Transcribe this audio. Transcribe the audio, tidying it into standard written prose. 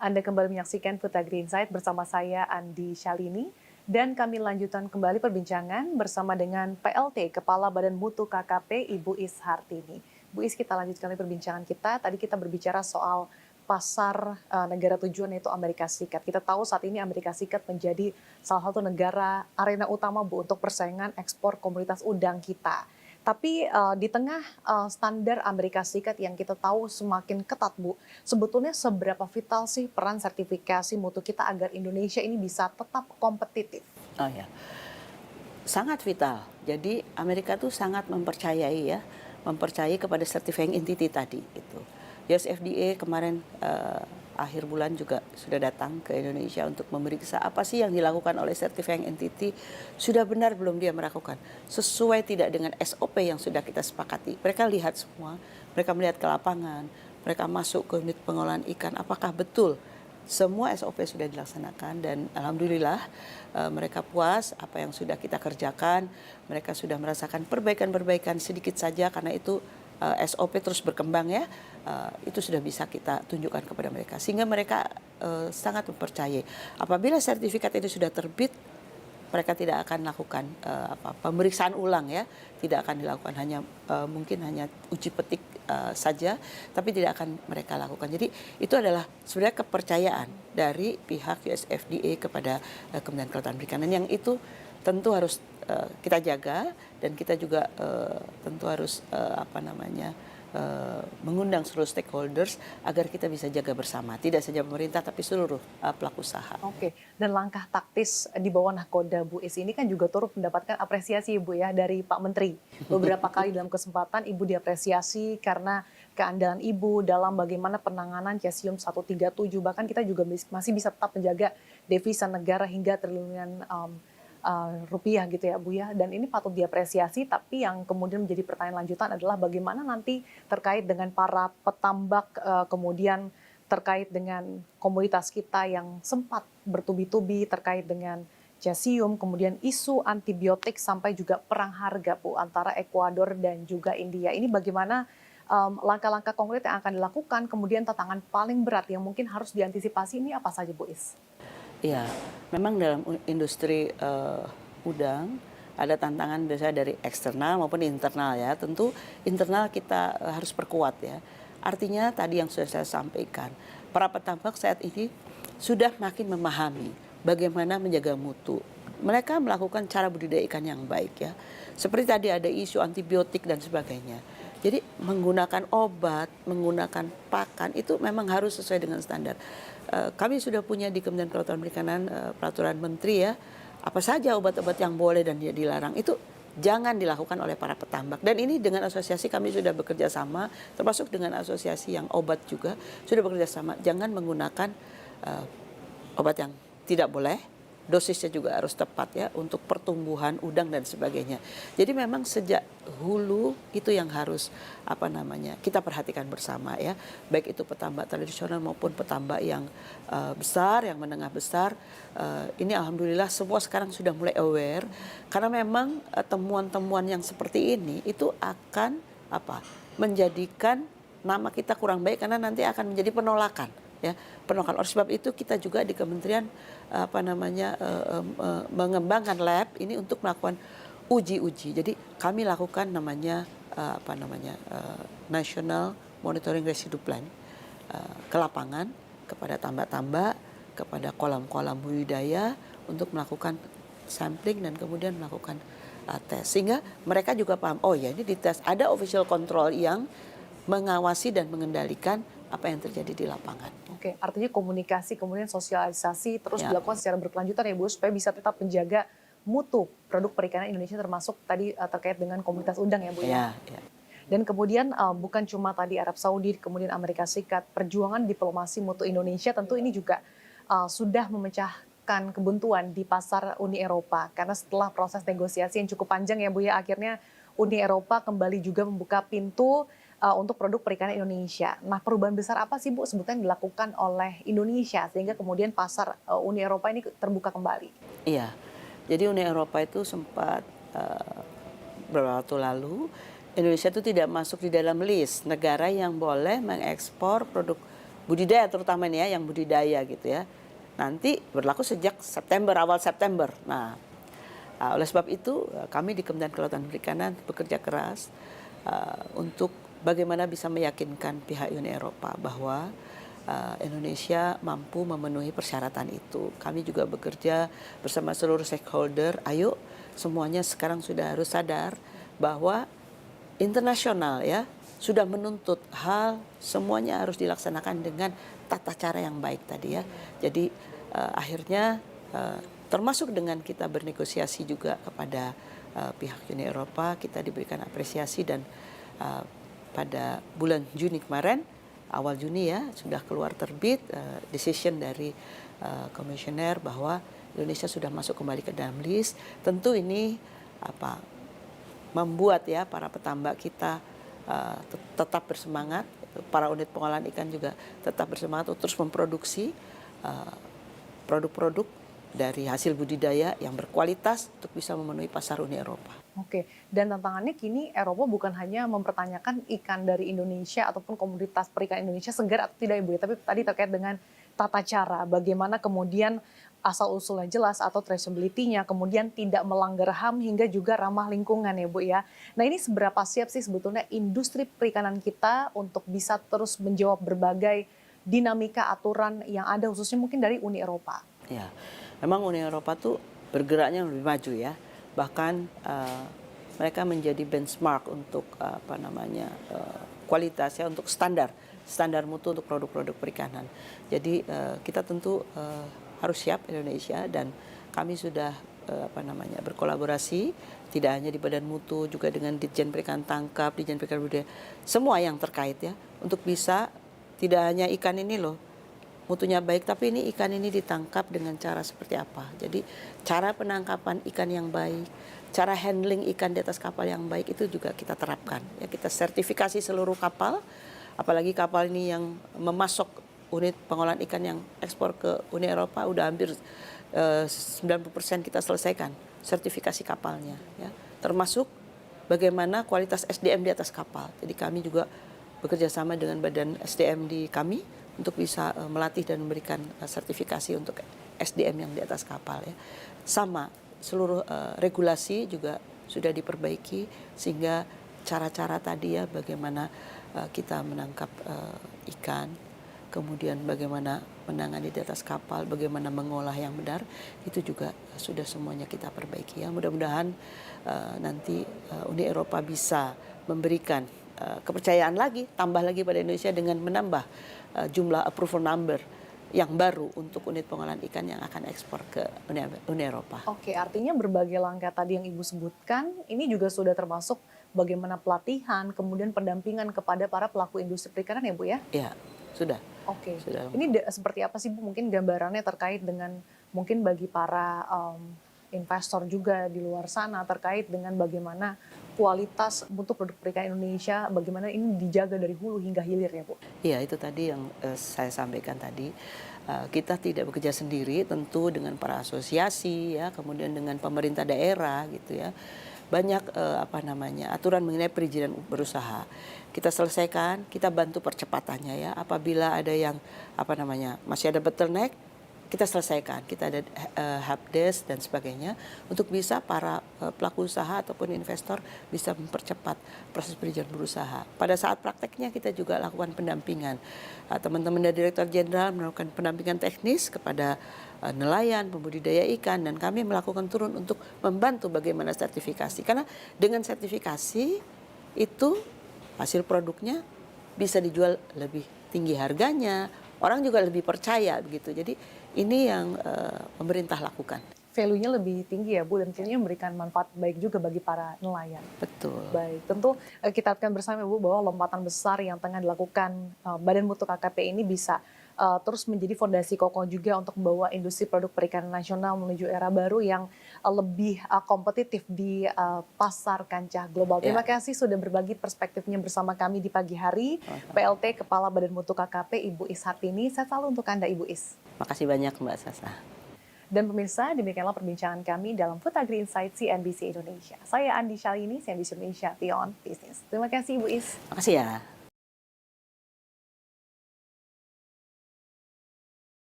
Anda kembali menyaksikan Foodagri Insight bersama saya Andi Shalini dan kami lanjutkan kembali perbincangan bersama dengan PLT Kepala Badan Mutu KKP Ibu Is Hartini. Bu Is, kita lanjutkan perbincangan kita. Tadi kita berbicara soal pasar negara tujuan yaitu Amerika Serikat. Kita tahu saat ini Amerika Serikat menjadi salah satu negara arena utama Bu untuk persaingan ekspor komoditas udang kita. Tapi di tengah standar Amerika Serikat yang kita tahu semakin ketat, Bu, sebetulnya seberapa vital sih peran sertifikasi mutu kita agar Indonesia ini bisa tetap kompetitif? Oh ya, sangat vital. Jadi Amerika tuh sangat mempercayai kepada certifying entity tadi itu. US FDA kemarin akhir bulan juga sudah datang ke Indonesia untuk memeriksa apa sih yang dilakukan oleh certifying entity, sudah benar belum dia melakukan, sesuai tidak dengan SOP yang sudah kita sepakati. Mereka lihat semua, mereka melihat ke lapangan, mereka masuk ke unit pengolahan ikan, apakah betul semua SOP sudah dilaksanakan, dan alhamdulillah mereka puas apa yang sudah kita kerjakan. Mereka sudah merasakan perbaikan-perbaikan sedikit saja karena itu SOP terus berkembang ya. Itu sudah bisa kita tunjukkan kepada mereka sehingga mereka sangat mempercayai. Apabila sertifikat itu sudah terbit, mereka tidak akan lakukan pemeriksaan ulang ya, tidak akan dilakukan, hanya mungkin hanya uji petik saja, tapi tidak akan mereka lakukan. Jadi itu adalah sebenarnya kepercayaan dari pihak US FDA kepada Kementerian Kelautan Perikanan yang itu tentu harus kita jaga, dan kita juga tentu harus mengundang seluruh stakeholders agar kita bisa jaga bersama, tidak saja pemerintah tapi seluruh pelaku usaha. Oke, dan langkah taktis di bawah nahkoda Bu Is ini kan juga turut mendapatkan apresiasi Ibu ya dari Pak Menteri. Beberapa kali dalam kesempatan Ibu diapresiasi karena keandalan Ibu dalam bagaimana penanganan Cesium 137. Bahkan kita juga masih bisa tetap menjaga devisa negara hingga triliunan rupiah gitu ya Bu ya, dan ini patut diapresiasi. Tapi yang kemudian menjadi pertanyaan lanjutan adalah bagaimana nanti terkait dengan para petambak, kemudian terkait dengan komoditas kita yang sempat bertubi-tubi terkait dengan cesium, kemudian isu antibiotik sampai juga perang harga Bu antara Ekuador dan juga India. Ini bagaimana langkah-langkah konkret yang akan dilakukan, kemudian tantangan paling berat yang mungkin harus diantisipasi ini apa saja Bu Is? Ya, memang dalam industri udang ada tantangan biasanya dari eksternal maupun internal ya. Tentu internal kita harus perkuat ya. Artinya tadi yang sudah saya sampaikan, para petambak saat ini sudah makin memahami bagaimana menjaga mutu. Mereka melakukan cara budidaya ikan yang baik ya. Seperti tadi ada isu antibiotik dan sebagainya. Jadi menggunakan obat, menggunakan pakan itu memang harus sesuai dengan standar. Kami sudah punya di Kementerian Kelautan Perikanan peraturan menteri ya, apa saja obat-obat yang boleh dan dilarang itu jangan dilakukan oleh para petambak. Dan ini dengan asosiasi kami sudah bekerja sama, termasuk dengan asosiasi yang obat juga sudah bekerja sama. Jangan menggunakan obat yang tidak boleh, dosisnya juga harus tepat ya untuk pertumbuhan udang dan sebagainya. Jadi memang sejak hulu itu yang harus kita perhatikan bersama ya, baik itu petambak tradisional maupun petambak yang besar, yang menengah besar. Ini alhamdulillah semua sekarang sudah mulai aware karena memang temuan-temuan yang seperti ini itu akan menjadikan nama kita kurang baik karena nanti akan menjadi penolakan. Ya, penolakan. Oleh sebab itu kita juga di kementerian mengembangkan lab ini untuk melakukan uji-uji. Jadi kami lakukan National Monitoring Residue Plan ke lapangan kepada tambak-tambak, kepada kolam-kolam budidaya untuk melakukan sampling dan kemudian melakukan tes. Sehingga mereka juga paham, oh ya ini dites, ada official control yang mengawasi dan mengendalikan apa yang terjadi di lapangan. Oke, artinya komunikasi, kemudian sosialisasi terus dilakukan secara berkelanjutan ya Bu, supaya bisa tetap menjaga mutu produk perikanan Indonesia, termasuk tadi terkait dengan komunitas udang ya Bu ya. Dan kemudian bukan cuma tadi Arab Saudi, kemudian Amerika Serikat, perjuangan diplomasi mutu Indonesia tentu ini juga sudah memecahkan kebuntuan di pasar Uni Eropa. Karena setelah proses negosiasi yang cukup panjang ya Bu ya, akhirnya Uni Eropa kembali juga membuka pintu untuk produk perikanan Indonesia. Nah, perubahan besar apa sih Bu sebetulnya yang dilakukan oleh Indonesia sehingga kemudian pasar Uni Eropa ini terbuka kembali? Iya, jadi Uni Eropa itu sempat beberapa waktu lalu Indonesia itu tidak masuk di dalam list negara yang boleh mengekspor produk budidaya terutama nih ya, yang budidaya gitu ya. Nanti berlaku sejak September, awal September. Nah, oleh sebab itu kami di Kementerian Kelautan dan Perikanan bekerja keras untuk bagaimana bisa meyakinkan pihak Uni Eropa bahwa Indonesia mampu memenuhi persyaratan itu. Kami juga bekerja bersama seluruh stakeholder. Ayo semuanya sekarang sudah harus sadar bahwa internasional ya sudah menuntut hal semuanya harus dilaksanakan dengan tata cara yang baik tadi ya. Jadi akhirnya termasuk dengan kita bernegosiasi juga kepada pihak Uni Eropa, kita diberikan apresiasi dan pada bulan Juni kemarin, awal Juni ya, sudah keluar terbit decision dari komisioner bahwa Indonesia sudah masuk kembali ke dalam list. Tentu ini membuat ya para petambak kita tetap bersemangat, para unit pengolahan ikan juga tetap bersemangat untuk terus memproduksi produk-produk dari hasil budidaya yang berkualitas untuk bisa memenuhi pasar Uni Eropa. Oke, dan tantangannya kini Eropa bukan hanya mempertanyakan ikan dari Indonesia ataupun komoditas perikan Indonesia segar atau tidak Ibu ya, tapi tadi terkait dengan tata cara, bagaimana kemudian asal-usulnya jelas atau traceability-nya, kemudian tidak melanggar HAM hingga juga ramah lingkungan ya Bu ya. Nah ini seberapa siap sih sebetulnya industri perikanan kita untuk bisa terus menjawab berbagai dinamika aturan yang ada khususnya mungkin dari Uni Eropa? Ya, memang Uni Eropa tuh bergeraknya lebih maju ya. Bahkan mereka menjadi benchmark untuk kualitasnya, untuk standar mutu untuk produk-produk perikanan. Jadi kita tentu harus siap Indonesia, dan kami sudah berkolaborasi tidak hanya di Badan Mutu, juga dengan Ditjen Perikanan Tangkap, Ditjen Perikanan Budidaya, semua yang terkait ya, untuk bisa tidak hanya ikan ini loh mutunya baik, tapi ini ikan ini ditangkap dengan cara seperti apa. Jadi cara penangkapan ikan yang baik, cara handling ikan di atas kapal yang baik itu juga kita terapkan. Ya, kita sertifikasi seluruh kapal, apalagi kapal ini yang memasok unit pengolahan ikan yang ekspor ke Uni Eropa udah hampir 90% kita selesaikan sertifikasi kapalnya. Ya. Termasuk bagaimana kualitas SDM di atas kapal. Jadi kami juga bekerja sama dengan badan SDM di kami untuk bisa melatih dan memberikan sertifikasi untuk SDM yang di atas kapal ya. Sama, seluruh regulasi juga sudah diperbaiki sehingga cara-cara tadi ya, bagaimana kita menangkap ikan, kemudian bagaimana menangani di atas kapal, bagaimana mengolah yang benar, itu juga sudah semuanya kita perbaiki ya. Mudah-mudahan nanti Uni Eropa bisa memberikan kepercayaan lagi, tambah lagi pada Indonesia dengan menambah jumlah approval number yang baru untuk unit pengolahan ikan yang akan ekspor ke Uni Eropa. Oke, artinya berbagai langkah tadi yang Ibu sebutkan, ini juga sudah termasuk bagaimana pelatihan, kemudian pendampingan kepada para pelaku industri perikanan ya Bu ya? Iya, sudah. Oke, Sudah. ini seperti apa sih Bu mungkin gambarannya terkait dengan mungkin bagi para investor juga di luar sana terkait dengan bagaimana kualitas mutu produk perikanan Indonesia, bagaimana ini dijaga dari hulu hingga hilir ya Bu? Iya, itu tadi yang saya sampaikan tadi. Kita tidak bekerja sendiri, tentu dengan para asosiasi ya, kemudian dengan pemerintah daerah gitu ya. Banyak aturan mengenai perizinan berusaha. Kita selesaikan, kita bantu percepatannya ya. Apabila ada yang masih ada bottleneck, kita selesaikan. Kita ada helpdesk dan sebagainya untuk bisa para pelaku usaha ataupun investor bisa mempercepat proses perizinan berusaha. Pada saat prakteknya kita juga lakukan pendampingan. Teman-teman dari Direktur Jenderal melakukan pendampingan teknis kepada nelayan, pembudidaya ikan, dan kami melakukan turun untuk membantu bagaimana sertifikasi. Karena dengan sertifikasi itu hasil produknya bisa dijual lebih tinggi harganya, orang juga lebih percaya begitu. Jadi ini yang pemerintah lakukan. Value-nya lebih tinggi ya Bu, dan tentunya memberikan manfaat baik juga bagi para nelayan. Betul. Baik, tentu kita akan bersama Bu bahwa lompatan besar yang tengah dilakukan Badan Mutu KKP ini bisa terus menjadi fondasi kokoh juga untuk membawa industri produk perikanan nasional menuju era baru yang lebih kompetitif di pasar kancah global. Terima kasih sudah berbagi perspektifnya bersama kami di pagi hari. PLT Kepala Badan Mutu KKP Ibu Is Hartini. Saya selalu untuk Anda Ibu Is. Makasih banyak Mbak Sasa. Dan pemirsa, demikianlah perbincangan kami dalam Food Agri Insight CNBC Indonesia. Saya Andi Shalini, CNBC Indonesia Beyond Business. Terima kasih Ibu Is. Makasih ya.